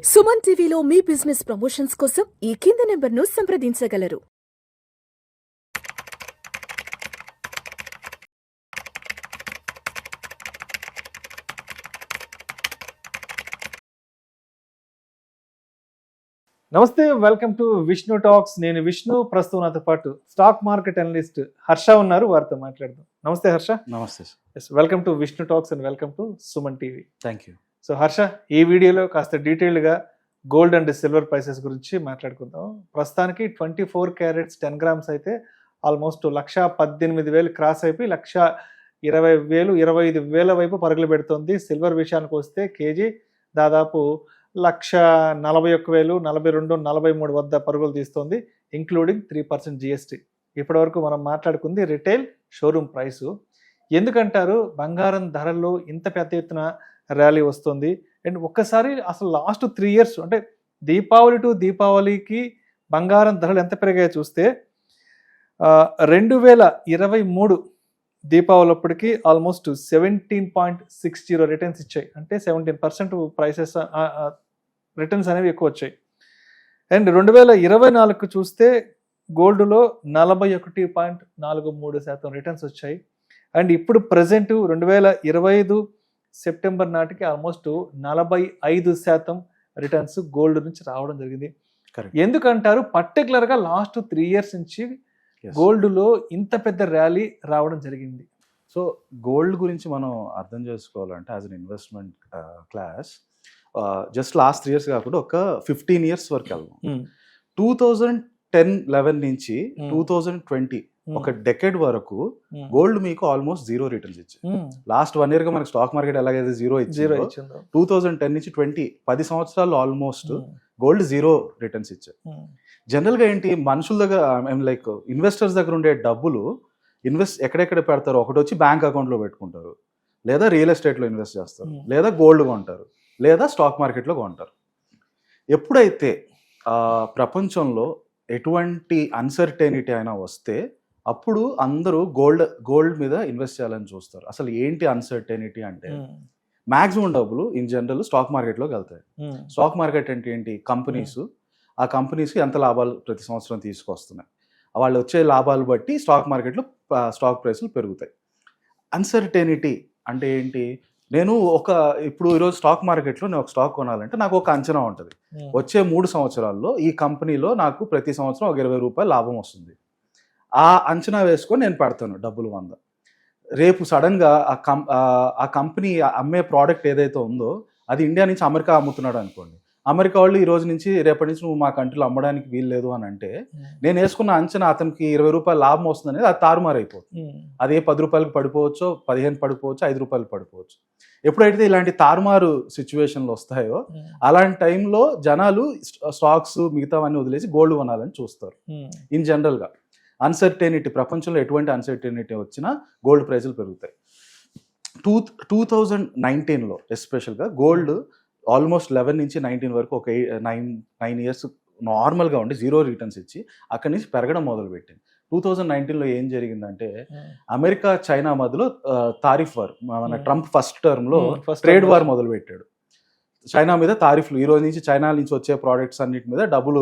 సుమన్ టీవీలో మీ business promotions కోసం ఈ కింది నెంబర్ను సంప్రదించగలరు. నమస్తే, వెల్కమ్ టు విష్ణు టాక్స్. నేను విష్ణు. ప్రస్తుతం నాతో పాటు స్టాక్ మార్కెట్ అనలిస్ట్ హర్ష ఉన్నారు. వారితో మాట్లాడదాం. నమస్తే హర్ష. నమస్తే. Welcome to Vishnu talks and welcome to Suman TV. Thank you. So Harsha, ఈ వీడియోలో కాస్త డీటెయిల్డ్గా గోల్డ్ అండ్ సిల్వర్ ప్రైసెస్ గురించి మాట్లాడుకుందాం. ప్రస్తుతానికి 24 క్యారెట్స్ 10 గ్రామ్స్ అయితే ఆల్మోస్ట్ 1,18,000 క్రాస్ అయిపోయి 1,20,000 25,000 వైపు పరుగులు పెడుతుంది. సిల్వర్ విషయానికి వస్తే కేజీ దాదాపు 1,41,000 42 43 వద్ద పరుగులు తీస్తుంది, ఇంక్లూడింగ్ 3% జిఎస్టీ. ఇప్పటివరకు మనం మాట్లాడుకుంది రిటైల్ షోరూమ్ ప్రైసు. ఎందుకంటారు బంగారం ధరల్లో ఇంత పెద్ద ఎత్తున ర్యాలీ వస్తుంది? అండ్ ఒక్కసారి అసలు లాస్ట్ 3 ఇయర్స్ అంటే దీపావళి టు దీపావళికి బంగారం ధరలు ఎంత పెరిగాయో చూస్తే 2023 దీపావళి అప్పటికి ఆల్మోస్ట్ 17.60 రిటర్న్స్ ఇచ్చాయి. అంటే 17% ప్రైసెస్ రిటర్న్స్ అనేవి ఎక్కువ వచ్చాయి. అండ్ 2024 చూస్తే గోల్డ్లో 41.43% రిటర్న్స్ వచ్చాయి. అండ్ ఇప్పుడు ప్రజెంట్ 2025 సెప్టెంబర్ నాటికి ఆల్మోస్ట్ 45% రిటర్న్స్ గోల్డ్ నుంచి రావడం జరిగింది. ఎందుకంటారు పర్టికులర్గా లాస్ట్ 3 ఇయర్స్ నుంచి గోల్డ్లో ఇంత పెద్ద ర్యాలీ రావడం జరిగింది? సో గోల్డ్ గురించి మనం అర్థం చేసుకోవాలంటే as an investment class just last 3 years కాకుండా ఒక 15 ఇయర్స్ వరకు వెళ్దాం. 2010-11 నుంచి 2020 ఒక డెకెడ్ వరకు గోల్డ్ మీకు ఆల్మోస్ట్ 0 రిటర్న్స్ ఇచ్చాయి. లాస్ట్ 1 ఇయర్ గా మనకి స్టాక్ మార్కెట్ ఎలాగైతే 0 ఇచ్చిందో 2010 నుంచి 10 సంవత్సరాలు ఆల్మోస్ట్ గోల్డ్ 0 రిటర్న్స్ ఇచ్చాయి. జనరల్ గా ఏంటి, మనుషుల దగ్గర లైక్ ఇన్వెస్టర్స్ దగ్గర ఉండే డబ్బులు ఎక్కడెక్కడ పెడతారు? ఒకటి వచ్చి బ్యాంక్ అకౌంట్ లో పెట్టుకుంటారు, లేదా రియల్ ఎస్టేట్ లో ఇన్వెస్ట్ చేస్తారు, లేదా గోల్డ్ కొంటారు, లేదా స్టాక్ మార్కెట్ లో కొంటారు. ఎప్పుడైతే ప్రపంచంలో ఎటువంటి అన్సర్టెనిటీ అయినా వస్తే అప్పుడు అందరూ గోల్డ్ మీద ఇన్వెస్ట్ చేయాలని చూస్తారు. అసలు ఏంటి అన్సర్టెనిటీ అంటే, మాక్సిమం డబ్బులు ఇన్ జనరల్ స్టాక్ మార్కెట్లోకి వెళ్తాయి. స్టాక్ మార్కెట్ అంటే ఏంటి? కంపెనీస్, ఆ కంపెనీస్కి ఎంత లాభాలు ప్రతి సంవత్సరం తీసుకొస్తున్నాయి, వాళ్ళు వచ్చే లాభాలు బట్టి స్టాక్ మార్కెట్లో స్టాక్ ప్రైస్లు పెరుగుతాయి. అన్సర్టెనిటీ అంటే ఏంటి? ఇప్పుడు ఈరోజు స్టాక్ మార్కెట్లో నేను ఒక స్టాక్ కొనాలంటే నాకు ఒక అంచనా ఉంటుంది. వచ్చే 3 సంవత్సరాల్లో ఈ కంపెనీలో నాకు ప్రతి సంవత్సరం ఒక 20 రూపాయలు లాభం వస్తుంది. ఆ అంచనా వేసుకొని నేను పెడతాను డబ్బులు 100. రేపు సడన్గా ఆ కంపెనీ అమ్మే ప్రోడక్ట్ ఏదైతే ఉందో అది ఇండియా నుంచి అమెరికా అమ్ముతున్నాడు అనుకోండి. అమెరికా వాళ్ళు ఈ రోజు నుంచి రేపటి నుంచి నువ్వు మా కంట్రీలో అమ్మడానికి వీలు లేదు అని అంటే నేను వేసుకున్న అంచనా అతనికి 20 రూపాయలు లాభం వస్తుంది అనేది అది తారుమారు అయిపోతుంది. అదే 10 రూపాయలకు పడిపోవచ్చు, 15 పడిపోవచ్చు, 5 రూపాయలు పడిపోవచ్చు. ఎప్పుడైతే ఇలాంటి తారుమారు సిచ్యువేషన్లు వస్తాయో అలాంటి టైంలో జనాలు స్టాక్స్ మిగతావన్నీ వదిలేసి గోల్డ్ కొనాలని చూస్తారు. ఇన్ జనరల్గా అన్సర్టెనిటీ, ప్రపంచంలో ఎటువంటి అన్సర్టెనిటీ వచ్చినా గోల్డ్ ప్రైజులు పెరుగుతాయి. 2019లో ఎస్పెషల్గా గోల్డ్ ఆల్మోస్ట్ 11 నుంచి 19 వరకు ఒక 9 ఇయర్స్ నార్మల్గా ఉండి 0 రిటర్న్స్ ఇచ్చి అక్కడి నుంచి పెరగడం మొదలుపెట్టింది. 2019లో ఏం జరిగిందంటే అమెరికా చైనా మధ్యలో తారిఫ్ వార్, మన ట్రంప్ ఫస్ట్ టర్మ్లో ట్రేడ్ వార్ మొదలుపెట్టాడు. చైనా మీద తారీఫ్లు, ఈ రోజు నుంచి చైనా నుంచి వచ్చే ప్రోడక్ట్స్ అన్నిటి మీద డబ్బులు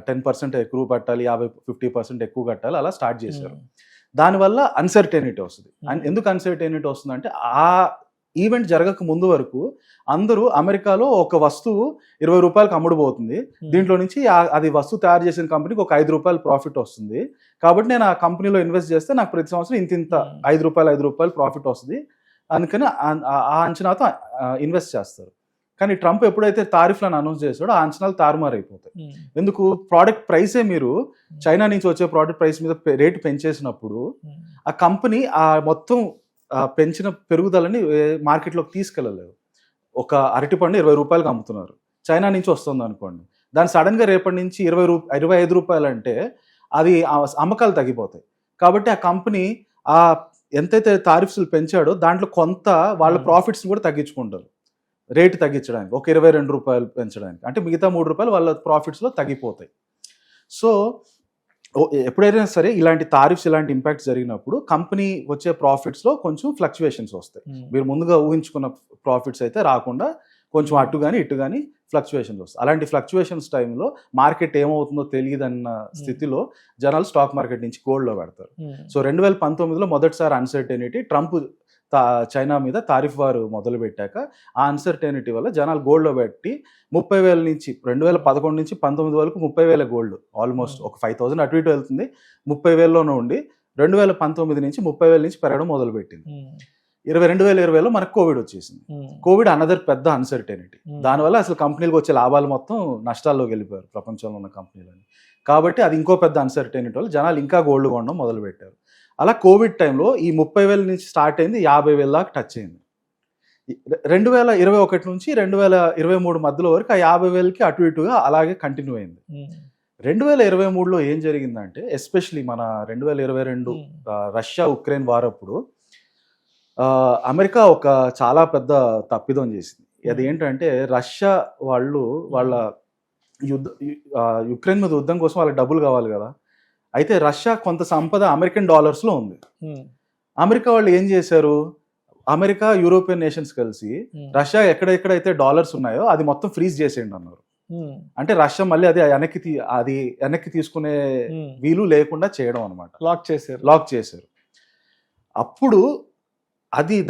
10% ఎక్కువ కట్టాలి, 50% ఎక్కువ కట్టాలి, అలా స్టార్ట్ చేశారు. దానివల్ల అన్సర్టెనిటీ వస్తుంది. ఎందుకు అన్సర్టెనిటీ వస్తుందంటే ఆ ఈవెంట్ జరగక ముందు వరకు అందరూ అమెరికాలో ఒక వస్తువు 20 రూపాయలకు అమ్ముడుపోతుంది, దీంట్లో నుంచి అది వస్తువు తయారు చేసిన కంపెనీకి ఒక 5 రూపాయలు ప్రాఫిట్ వస్తుంది, కాబట్టి నేను ఆ కంపెనీలో ఇన్వెస్ట్ చేస్తే నాకు ప్రతి సంవత్సరం ఇంత 5 రూపాయలు ప్రాఫిట్ వస్తుంది, అందుకని ఆ అంచనాతో ఇన్వెస్ట్ చేస్తారు. కానీ ట్రంప్ ఎప్పుడైతే తారిఫ్లను అనౌన్స్ చేశాడో ఆ అంచనాలు తారుమారు అయిపోతాయి. ఎందుకు? ప్రోడక్ట్ ప్రైసే మీరు చైనా నుంచి వచ్చే ప్రోడక్ట్ ప్రైస్ మీద రేటు పెంచేసినప్పుడు ఆ కంపెనీ ఆ మొత్తం పెంచిన పెరుగుదలని మార్కెట్లోకి తీసుకెళ్ళలేదు. ఒక అరటిపండు 20 రూపాయలకు అమ్ముతున్నారు, చైనా నుంచి వస్తుంది అనుకోండి, దాని సడన్గా రేపటి నుంచి 25 రూపాయలు అంటే అది అమ్మకాలు తగ్గిపోతాయి. కాబట్టి ఆ కంపెనీ ఎంతైతే తారిఫ్స్లు పెంచాడో దాంట్లో కొంత వాళ్ళ ప్రాఫిట్స్ని కూడా తగ్గించుకుంటారు, రేటు తగ్గించడానికి, ఒక 22 రూపాయలు పెంచడానికి. అంటే మిగతా 3 రూపాయలు వాళ్ళ ప్రాఫిట్స్లో తగ్గిపోతాయి. సో ఎప్పుడైనా సరే ఇలాంటి తారిఫ్స్, ఇలాంటి ఇంపాక్ట్స్ జరిగినప్పుడు కంపెనీ వచ్చే ప్రాఫిట్స్లో కొంచెం ఫ్లక్చువేషన్స్ వస్తాయి. మీరు ముందుగా ఊహించుకున్న ప్రాఫిట్స్ అయితే రాకుండా కొంచెం అటు కానీ ఇటు కానీ ఫ్లక్చువేషన్స్ వస్తాయి. అలాంటి ఫ్లక్చువేషన్స్ టైంలో మార్కెట్ ఏమవుతుందో తెలియదన్న స్థితిలో జనాలు స్టాక్ మార్కెట్ నుంచి గోల్డ్లో పెడతారు. సో 2019లో మొదటిసారి అన్సర్టెనిటీ, ట్రంప్ చైనా మీద తారిఫ్ వారు మొదలు పెట్టాక ఆ అన్సర్టెనిటీ వల్ల జనాలు గోల్డ్లో పెట్టి 30,000 నుంచి 2011 నుంచి 19 వరకు 30,000 గోల్డ్, ఆల్మోస్ట్ ఒక 5,000 అటు ఇటు వెళ్తుంది, 30,000లోనే ఉండి 2019 నుంచి 30,000 నుంచి పెరగడం మొదలు పెట్టింది. 2020లో మనకు కోవిడ్ వచ్చేసింది. కోవిడ్ అనదర్ పెద్ద అన్సర్టెనిటీ. దానివల్ల అసలు కంపెనీలకు వచ్చే లాభాలు మొత్తం నష్టాల్లోకి వెళ్ళిపోయారు ప్రపంచంలో ఉన్న కంపెనీలని. కాబట్టి అది ఇంకో పెద్ద అన్సర్టెనిటీ వల్ల జనాలు ఇంకా గోల్డ్ కొనడం మొదలు పెట్టారు. అలా కోవిడ్ టైంలో ఈ 30,000 నుంచి స్టార్ట్ అయింది, 50,000 దాకా టచ్ అయింది. 2021 నుంచి 2023 మధ్యలో వరకు ఆ 50,000కి అటు ఇటుగా అలాగే కంటిన్యూ అయింది. 2023లో ఏం జరిగిందంటే, ఎస్పెషలీ మన 2022 రష్యా ఉక్రెయిన్ వార్ అప్పుడు అమెరికా ఒక చాలా పెద్ద తప్పిదం చేసింది. అది ఏంటంటే, రష్యా వాళ్ళ యుక్రెయిన్ మీద యుద్ధం కోసం వాళ్ళకి డబ్బులు కావాలి కదా. అయితే రష్యా కొంత సంపద అమెరికన్ డాలర్స్లో ఉంది. అమెరికా వాళ్ళు ఏం చేశారు, అమెరికా యూరోపియన్ నేషన్స్ కలిసి రష్యా ఎక్కడెక్కడైతే డాలర్స్ ఉన్నాయో అది మొత్తం ఫ్రీజ్ చేసేయండి అన్నారు. అంటే రష్యా మళ్ళీ అది వెనక్కి తీసుకునే వీలు లేకుండా చేయడం అనమాట. లాక్ చేశారు. అప్పుడు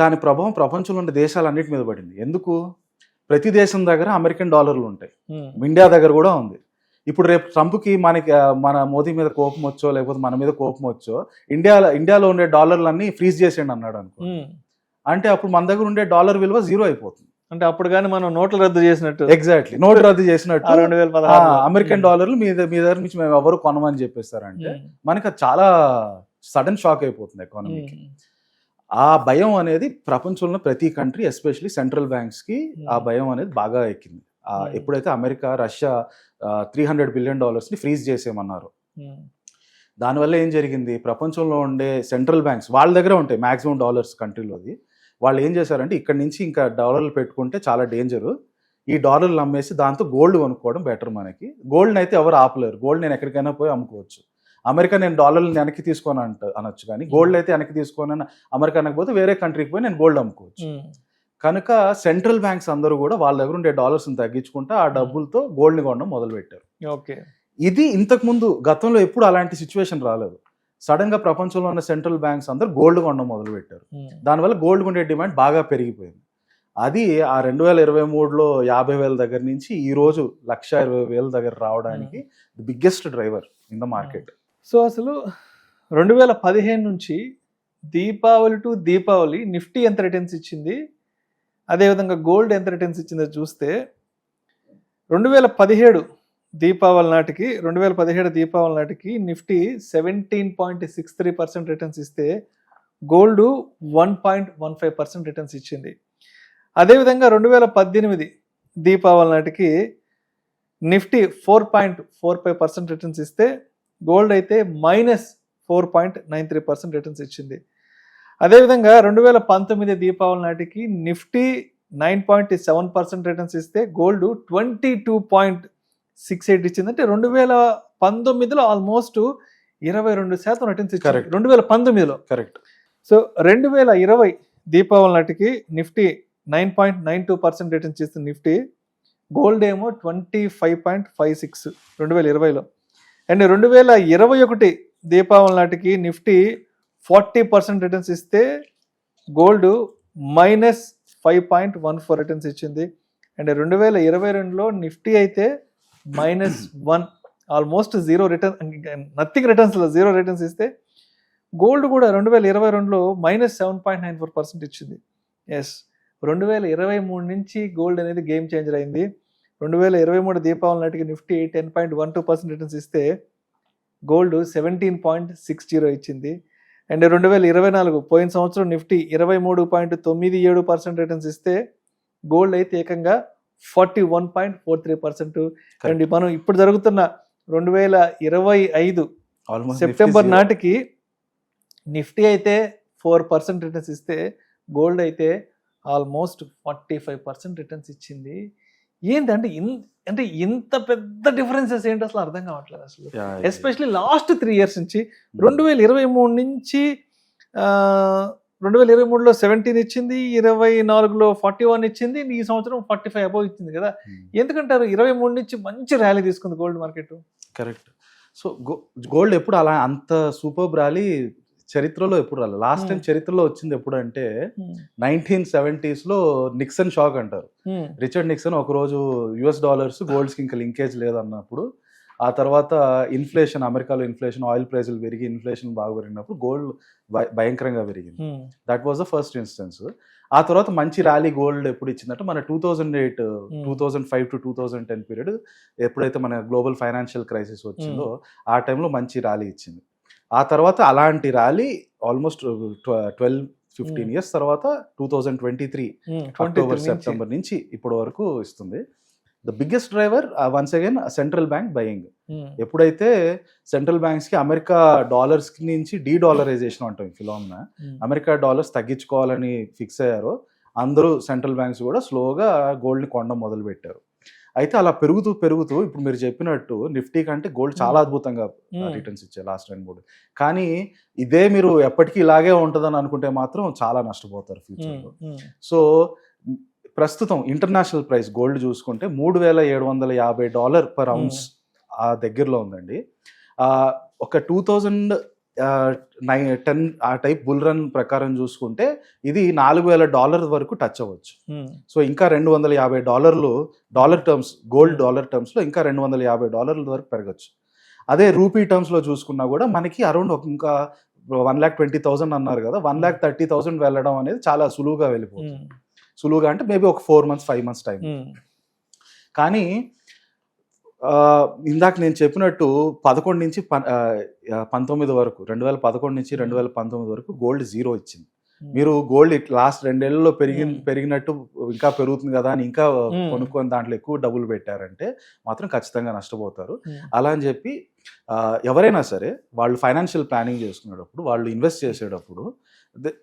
దాని ప్రభావం ప్రపంచంలో ఉన్న దేశాలన్నిటి మీద పడింది. ఎందుకు? ప్రతి దేశం దగ్గర అమెరికన్ డాలర్లు ఉంటాయి, ఇండియా దగ్గర కూడా ఉంది. ఇప్పుడు రేపు ట్రంప్కి మన మోదీ మీద కోపం వచ్చో లేకపోతే మన మీద కోపం వచ్చో ఇండియాలో ఉండే డాలర్లన్నీ ఫ్రీజ్ చేసేయండి అన్నాడు అనుకో. అంటే అప్పుడు మన దగ్గర ఉండే డాలర్ విలువ 0 అయిపోతుంది. అంటే అప్పుడు కానీ మనం నోట్లు రద్దు చేసినట్టు. ఎగ్జాక్ట్లీ, నోట్లు రద్దు చేసినట్టు 2016 అమెరికన్ డాలర్లు మీ దగ్గర నుంచి మేము ఎవరు కొనమని చెప్పేస్తారంటే మనకి అది చాలా సడన్ షాక్ అయిపోతుంది ఎకానమీకి. ఆ భయం అనేది ప్రపంచంలో ప్రతి కంట్రీ, ఎస్పెషలీ సెంట్రల్ బ్యాంక్స్కి ఆ భయం అనేది బాగా ఎక్కింది. ఎప్పుడైతే అమెరికా రష్యా $300 బిలియన్ ఫ్రీజ్ చేసేయమన్నారు, దానివల్ల ఏం జరిగింది, ప్రపంచంలో ఉండే సెంట్రల్ బ్యాంక్స్ వాళ్ళ దగ్గర ఉంటాయి మ్యాక్సిమం డాలర్స్ కంట్రీలోది. వాళ్ళు ఏం చేశారంటే, ఇక్కడ నుంచి ఇంకా డాలర్లు పెట్టుకుంటే చాలా డేంజరు, ఈ డాలర్లు అమ్మేసి దాంతో గోల్డ్ కొనుక్కోవడం బెటర్ మనకి. గోల్డ్ని అయితే ఎవరు ఆపలేరు, గోల్డ్ నేను ఎక్కడికైనా పోయి అమ్ముకోవచ్చు. అమెరికా నేను డాలర్లు వెనక్కి తీసుకొని అనొచ్చు, కానీ గోల్డ్ అయితే వెనక్కి తీసుకొని అమెరికా అనకపోతే వేరే కంట్రీకి పోయి నేను గోల్డ్ అమ్ముకోవచ్చు. కనుక సెంట్రల్ బ్యాంక్స్ అందరూ కూడా వాళ్ళ దగ్గర ఉండే డాలర్స్ని తగ్గించుకుంటా ఆ డబ్బులతో గోల్డ్ని కొనడం మొదలు పెట్టారు. ఓకే, ఇది ఇంతకుముందు గతంలో ఎప్పుడు అలాంటి సిచ్యువేషన్ రాలేదు. సడన్ గా ప్రపంచంలో ఉన్న సెంట్రల్ బ్యాంక్స్ అందరూ గోల్డ్ కొనడం మొదలు పెట్టారు. దానివల్ల గోల్డ్ కొండే డిమాండ్ బాగా పెరిగిపోయింది. అది ఆ 2023లో 50,000 దగ్గర నుంచి ఈ రోజు 120,000 దగ్గర రావడానికి biggest driver in the market. So అసలు 2015 నుంచి దీపావళి టు దీపావళి నిఫ్టీ ఎంత రిటర్న్స్ ఇచ్చింది, అదేవిధంగా గోల్డ్ ఎంత రిటర్న్స్ ఇచ్చిందో చూస్తే 2017 దీపావళి నాటికి నిఫ్టీ 17.63% రిటర్న్స్ ఇస్తే గోల్డ్ 1.15% రిటర్న్స్ ఇచ్చింది. అదేవిధంగా 2018 దీపావళి నాటికి నిఫ్టీ 4.45% రిటర్న్స్ ఇస్తే గోల్డ్ అయితే -4.93% రిటర్న్స్ ఇచ్చింది. అదేవిధంగా 2019 దీపావళి నాటికి నిఫ్టీ 9.7% రిటర్న్స్ ఇస్తే గోల్డ్ 22.68 ఇచ్చింది. అంటే 2019లో ఆల్మోస్ట్ 22% రిటర్న్స్ ఇచ్చింది 2019లో. కరెక్ట్. సో 2020 దీపావళి నాటికి నిఫ్టీ 9.92% రిటర్న్స్ ఇస్తుంది నిఫ్టీ, గోల్డ్ ఏమో 25.56 2020లో. అండ్ 2021 దీపావళి నాటికి నిఫ్టీ 40% రిటర్న్స్ ఇస్తే గోల్డ్ -5.14 రిటర్న్స్ ఇచ్చింది. అండ్ 2022లో నిఫ్టీ అయితే -1, ఆల్మోస్ట్ 0 రిటర్న్, నథింగ్ రిటర్న్స్లో 0 రిటర్న్స్ ఇస్తే గోల్డ్ కూడా 2022లో -7.94% ఇచ్చింది. ఎస్, 2023 నుంచి గోల్డ్ అనేది గేమ్ చేంజర్ అయింది. 2023 దీపావళి నాటికి నిఫ్టీ 10.12% రిటర్న్స్ ఇస్తే గోల్డ్ 17.60 ఇచ్చింది. అండ్ 2024 పోయిన సంవత్సరం నిఫ్టీ 23.97% రిటర్న్స్ ఇస్తే గోల్డ్ అయితే ఏకంగా 41.43%. అండ్ మనం ఇప్పుడు జరుగుతున్న 2025 సెప్టెంబర్ నాటికి నిఫ్టీ అయితే 4% రిటర్న్స్ ఇస్తే గోల్డ్ అయితే ఆల్మోస్ట్ 45% రిటర్న్స్ ఇచ్చింది. ఏంటంటే అంటే ఇంత పెద్ద డిఫరెన్సెస్ ఏంటి అసలు అర్థం కావట్లేదు అసలు. ఎస్పెషలీ లాస్ట్ 3 years నుంచి 2023 నుంచి 2023లో 17 ఇచ్చింది, 24లో 41 ఇచ్చింది, ఈ సంవత్సరం 45 అబౌవ్ ఇచ్చింది కదా. ఎందుకంటారు 23 నుంచి మంచి ర్యాలీ తీసుకుంది gold market? Correct. So gold ఎప్పుడు అలా అంత సూపర్ ర్యాలీ చరిత్రలో ఎప్పుడు రాలేదు. లాస్ట్ టైం చరిత్రలో వచ్చింది ఎప్పుడు అంటే 1970s నిక్సన్ షాక్ అంటారు. రిచర్డ్ నిక్సన్ ఒక రోజు $US గోల్డ్స్ కి ఇంకా లింకేజ్ లేదన్నప్పుడు, ఆ తర్వాత ఇన్ఫ్లేషన్, అమెరికాలో ఇన్ఫ్లేషన్, ఆయిల్ ప్రైజులు పెరిగి ఇన్ఫ్లేషన్ బాగా పెరిగినప్పుడు గోల్డ్ భయంకరంగా పెరిగింది. That was the first instance. ఆ తర్వాత మంచి ర్యాలీ గోల్డ్ ఎప్పుడు ఇచ్చిందంటే మన 2008, 2005 to 2010 పీరియడ్, ఎప్పుడైతే మన గ్లోబల్ ఫైనాన్షియల్ క్రైసిస్ వచ్చిందో ఆ టైంలో మంచి ర్యాలీ ఇచ్చింది. ఆ తర్వాత అలాంటి ర్యాలీ ఆల్మోస్ట్ 12-15 ఇయర్స్ తర్వాత 2023 అక్టోబర్ సెప్టెంబర్ నుంచి ఇప్పటి వరకు ఇస్తుంది. The biggest driver once again central bank buying. ఎప్పుడైతే సెంట్రల్ బ్యాంక్స్ కి అమెరికా డాలర్స్ నుంచి డీడాలరైజేషన్ అంటాం ఫిలామినా, అమెరికా డాలర్స్ తగ్గించుకోవాలని ఫిక్స్ అయ్యారో అందరూ సెంట్రల్ బ్యాంక్స్ కూడా స్లోగా గోల్డ్ ని కొనడం మొదలు పెట్టారు. అయితే అలా పెరుగుతూ ఇప్పుడు మీరు చెప్పినట్టు నిఫ్టీ కంటే గోల్డ్ చాలా అద్భుతంగా రిటర్న్స్ ఇచ్చాయి లాస్ట్ 2-3. కానీ ఇదే మీరు ఎప్పటికీ ఇలాగే ఉంటుందని అనుకుంటే మాత్రం చాలా నష్టపోతారు ఫ్యూచర్లో. సో ప్రస్తుతం ఇంటర్నేషనల్ ప్రైస్ గోల్డ్ చూసుకుంటే $3,750 పర్ ఔన్స్ ఆ దగ్గరలో ఉందండి. ఒక 2010 ఆ టైప్ బుల్ రన్ ప్రకారం చూసుకుంటే ఇది $4,000 వరకు టచ్ అవ్వచ్చు. సో ఇంకా $250 dollar terms, gold dollar terms లో ఇంకా $250 వరకు పెరగచ్చు. అదే రూపీ టర్మ్స్ లో చూసుకున్నా కూడా మనకి అరౌండ్ ఇంకా 1,20,000 అన్నారు కదా, 1,30,000 వెళ్ళడం అనేది చాలా సులువుగా వెళ్ళిపోతుంది. సులువుగా అంటే మేబీ ఒక 4 months 5 months టైం. కానీ ఇందాక నేను చెప్పినట్టు 11 నుంచి 19 వరకు, 2011 నుంచి 2019 వరకు గోల్డ్ 0 ఇచ్చింది. మీరు గోల్డ్ లాస్ట్ 2 ఏళ్లలో పెరిగినట్టు ఇంకా పెరుగుతుంది కదా అని ఇంకా కొనుక్కొని దాంట్లో ఎక్కువ డబ్బులు పెట్టారంటే మాత్రం ఖచ్చితంగా నష్టపోతారు. అలా అని చెప్పి ఎవరైనా సరే వాళ్ళు ఫైనాన్షియల్ ప్లానింగ్ చేసుకునేటప్పుడు, వాళ్ళు ఇన్వెస్ట్ చేసేటప్పుడు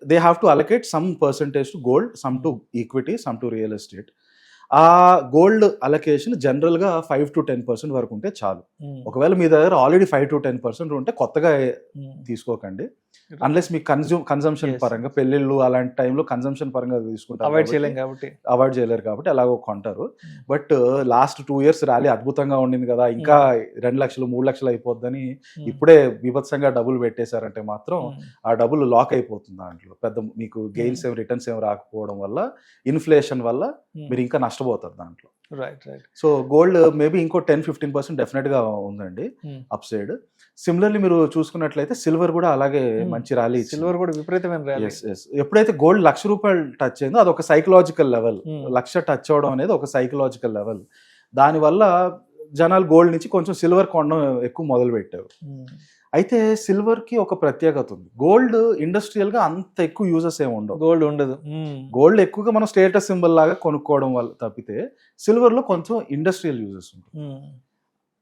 they have to allocate some percentage to gold, some to equity, some to real estate. ఆ గోల్డ్ అలొకేషన్ జనరల్ గా 5 to 10% వరకు ఉంటే చాలు. ఒకవేళ మీ దగ్గర ఆల్రెడీ 5 to 10% ఉంటే కొత్తగా తీసుకోకండి, అన్లెస్ మీకు కన్జంప్షన్ పరంగా పెళ్లిళ్ళు అలాంటి టైంలో కన్జంప్షన్ పరంగా తీసుకుంటారు, అవాయిడ్ చేయలేరు కాబట్టి అలాగో కొంటారు. బట్ లాస్ట్ 2 years ర్యాలీ అద్భుతంగా ఉండింది కదా, ఇంకా 2 లక్షలు 3 లక్షలు అయిపోద్దని ఇప్పుడే బీభత్సంగా డబ్బులు పెట్టేశారంటే మాత్రం ఆ డబ్బులు లాక్ అయిపోతుంది. దాంట్లో పెద్ద మీకు గెయిన్స్ రిటర్న్స్ ఏం రాకపోవడం వల్ల, ఇన్ఫ్లేషన్ వల్ల మీరు ఇంకా నష్టపోతారు దాంట్లో. సో గోల్డ్ మేబీ ఇంకో 10-15% డెఫినెట్ గా ఉందండి అప్ సైడ్. సిమిలర్లీ మీరు చూసుకున్నట్లయితే సిల్వర్ కూడా అలాగే మంచి ర్యాలీ, సిల్వర్ కూడా విపరీతమైన ర్యాలీ. ఎప్పుడైతే గోల్డ్ ₹1,00,000 టచ్ అయిందో అది ఒక సైకలాజికల్ లెవెల్, 1,00,000 టచ్ అవడం అనేది ఒక సైకలాజికల్ లెవెల్. దానివల్ల జనాలు గోల్డ్ నుంచి కొంచెం సిల్వర్ కొనడం ఎక్కువ మొదలు పెట్టారు. అయితే సిల్వర్ కి ఒక ప్రత్యేకత ఉంది. గోల్డ్ ఇండస్ట్రియల్ గా అంత ఎక్కువ యూజెస్ ఏమి ఉండవు, గోల్డ్ ఉండదు. గోల్డ్ ఎక్కువగా మనం స్టేటస్ సింబల్ లాగా కొనుక్కోవడం వల్ల తప్పితే సిల్వర్ లో కొంచెం ఇండస్ట్రియల్ యూజెస్ ఉంటాయి.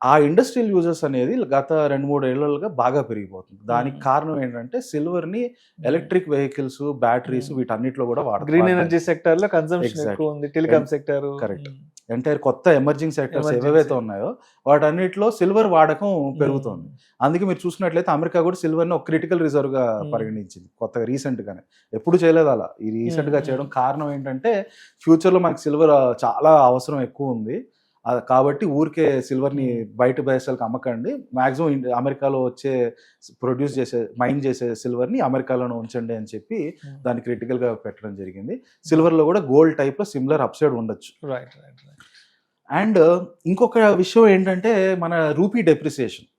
ఆ ఇండస్ట్రియల్ యూజెస్ అనేది గత 2-3 ఏళ్లుగా బాగా పెరిగిపోతుంది. దానికి కారణం ఏంటంటే సిల్వర్ ని ఎలక్ట్రిక్ వెహికల్స్, బ్యాటరీస్ వీటన్నిటిలో కూడా వాడతారు. గ్రీన్ ఎనర్జీ సెక్టర్ లో కన్సంప్షన్ ఎక్కువ ఉంది, టెలికాం సెక్టర్, కరెక్ట్. ఎంటైర్ కొత్త ఎమర్జింగ్ సెక్టర్స్ ఏవైతే ఉన్నాయో వాటన్నిటిలో సిల్వర్ వాడకం పెరుగుతోంది. అందుకే మీరు చూసినట్లయితే అమెరికా కూడా సిల్వర్ ని ఒక క్రిటికల్ రిజర్వ్ గా పరిగణించింది కొత్తగా, రీసెంట్ గానే. ఎప్పుడు చేయలేదు అలా, ఈ రీసెంట్ గా చేయడం కారణం ఏంటంటే ఫ్యూచర్ లో మనకి సిల్వర్ చాలా అవసరం ఎక్కువ ఉంది కాబట్టి ఊరికే సిల్వర్ ని బయట దేశాలకు అమ్మకండి, మాక్సిమం అమెరికాలో వచ్చే ప్రొడ్యూస్ చేసే మైన్ చేసే సిల్వర్ ని అమెరికాలోనే ఉంచండి అని చెప్పి దాన్ని క్రిటికల్ గా పెట్టడం జరిగింది. సిల్వర్ లో కూడా గోల్డ్ టైప్ లో సిమిలర్ అప్సైడ్ ఉండొచ్చు. అండ్ ఇంకొక విషయం ఏంటంటే మన రూపీ డెప్రిసియేషన్.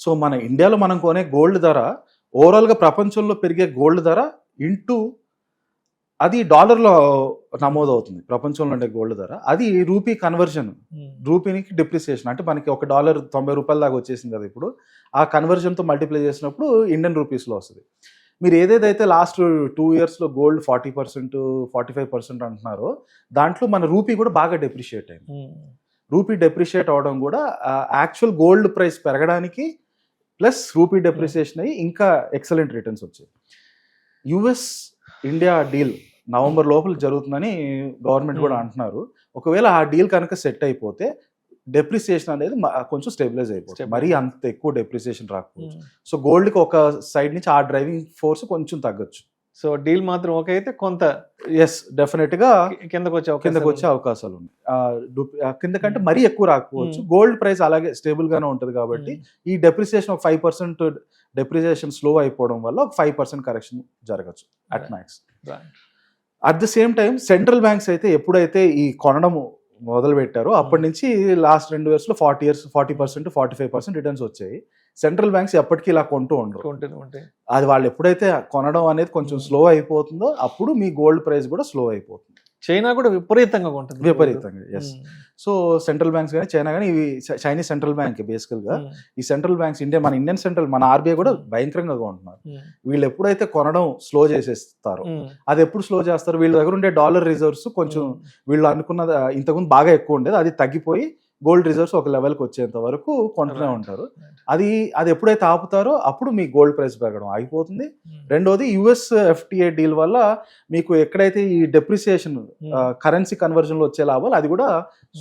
సో మన ఇండియాలో మనం కొనే గోల్డ్ ధర ఓవరాల్ గా ప్రపంచంలో పెరిగే గోల్డ్ ధర ఇంటూ అది డాలర్లో నమోదవుతుంది ప్రపంచంలో ఉండే గోల్డ్ ధర. అది రూపీ కన్వర్జన్, రూపీనికి డిప్రిసియేషన్ అంటే మనకి $1 $90 దాకా వచ్చేసింది కదా ఇప్పుడు. ఆ కన్వర్జన్తో మల్టిప్లై చేసినప్పుడు ఇండియన్ రూపీస్లో వస్తుంది. మీరు ఏదేదైతే లాస్ట్ 2 years లో గోల్డ్ 40% 45% అంటున్నారో దాంట్లో మన రూపీ కూడా బాగా డెప్రిషియేట్ అయింది. రూపీ డెప్రిషియేట్ అవడం కూడా యాక్చువల్ గోల్డ్ ప్రైస్ పెరగడానికి ప్లస్ రూపీ డెప్రిసియేషన్ అయ్యి ఇంకా ఎక్సలెంట్ రిటర్న్స్ వచ్చాయి. యుఎస్ ఇండియా డీల్ నవంబర్ లోపల జరుగుతుందని గవర్నమెంట్ కూడా అంటున్నారు. ఒకవేళ ఆ డీల్ కనుక సెట్ అయిపోతే డెప్రిసియేషన్ అనేది కొంచెం స్టెబిలైజ్ అయిపోతుంది, మరీ అంత ఎక్కువ డెప్రిసియేషన్ రాకపోవచ్చు. సో గోల్డ్కి ఒక సైడ్ నుంచి ఆ డ్రైవింగ్ ఫోర్స్ కొంచెం తగ్గొచ్చు. సో డీల్ మాత్రం ఓకే అయితే కొంత ఎస్ డెఫినెట్ గా కిందకు వచ్చే కిందకు వచ్చే అవకాశాలు ఉన్నాయి. కిందకంటే మరీ ఎక్కువ రాకపోవచ్చు. గోల్డ్ ప్రైస్ అలాగే స్టేబుల్ గానే ఉంటది కాబట్టి ఈ డెప్రిసియేషన్ ఒక 5% డెప్రిసియేషన్ స్లో అయిపోవడం వల్ల ఒక 5% కరెక్షన్ జరగచ్చు at max. At the same time central banks అయితే ఎప్పుడైతే ఈ కొనడం మొదలు పెట్టారో అప్పటి నుంచి లాస్ట్ 2 years లో 40% 45% రిటర్న్స్ వచ్చాయి. సెంట్రల్ బ్యాంక్స్ ఎప్పటికీ ఇలా కొంటూ ఉండరు. అది వాళ్ళు ఎప్పుడైతే కొనడం అనేది కొంచెం స్లో అయిపోతుందో అప్పుడు మీ గోల్డ్ ప్రైస్ కూడా స్లో అయిపోతుంది. చైనా కూడా విపరీతంగా ఉంటుంది. విపరీతంగా ఎస్. సో సెంట్రల్ బ్యాంక్స్ కానీ చైనా కానీ ఇవి చైనీస్ సెంట్రల్ బ్యాంక్ బేసికల్ గా ఈ సెంట్రల్ బ్యాంక్స్ మన ఇండియన్ సెంట్రల్ మన ఆర్బీఐ కూడా భయంకరంగా కొంటున్నారు. వీళ్ళు ఎప్పుడైతే కొనడం స్లో చేసేస్తారో అది ఎప్పుడు స్లో చేస్తారు, వీళ్ళ దగ్గర ఉండే డాలర్ రిజర్వ్స్ కొంచెం వీళ్ళు అనుకున్నది ఇంతకుముందు బాగా ఎక్కువ ఉండేది, అది తగ్గిపోయి గోల్డ్ రిజర్వ్స్ ఒక లెవెల్కి వచ్చేంత వరకు కొంటూనే ఉంటారు. అది ఎప్పుడైతే ఆపుతారో అప్పుడు మీ గోల్డ్ ప్రైస్ పెరగడం ఆగిపోతుంది. రెండోది యుఎస్ ఎఫ్టీఏ డీల్ వల్ల మీకు ఎక్కడైతే ఈ డెప్రిసియేషన్ కరెన్సీ కన్వర్జన్ లో వచ్చే లాభాలు అది కూడా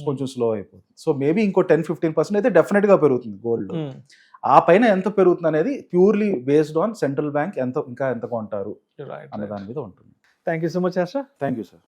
కొంచెం స్లో అయిపోతుంది. సో మేబీ ఇంకో 10-15% అయితే డెఫినెట్ గా పెరుగుతుంది గోల్డ్. ఆ పైన ఎంత పెరుగుతుంది అనేది purely based on central bank ఎంత కొంటారు అనే దాని మీద ఉంటుంది. Thank you so much Harsha. Thank you sir.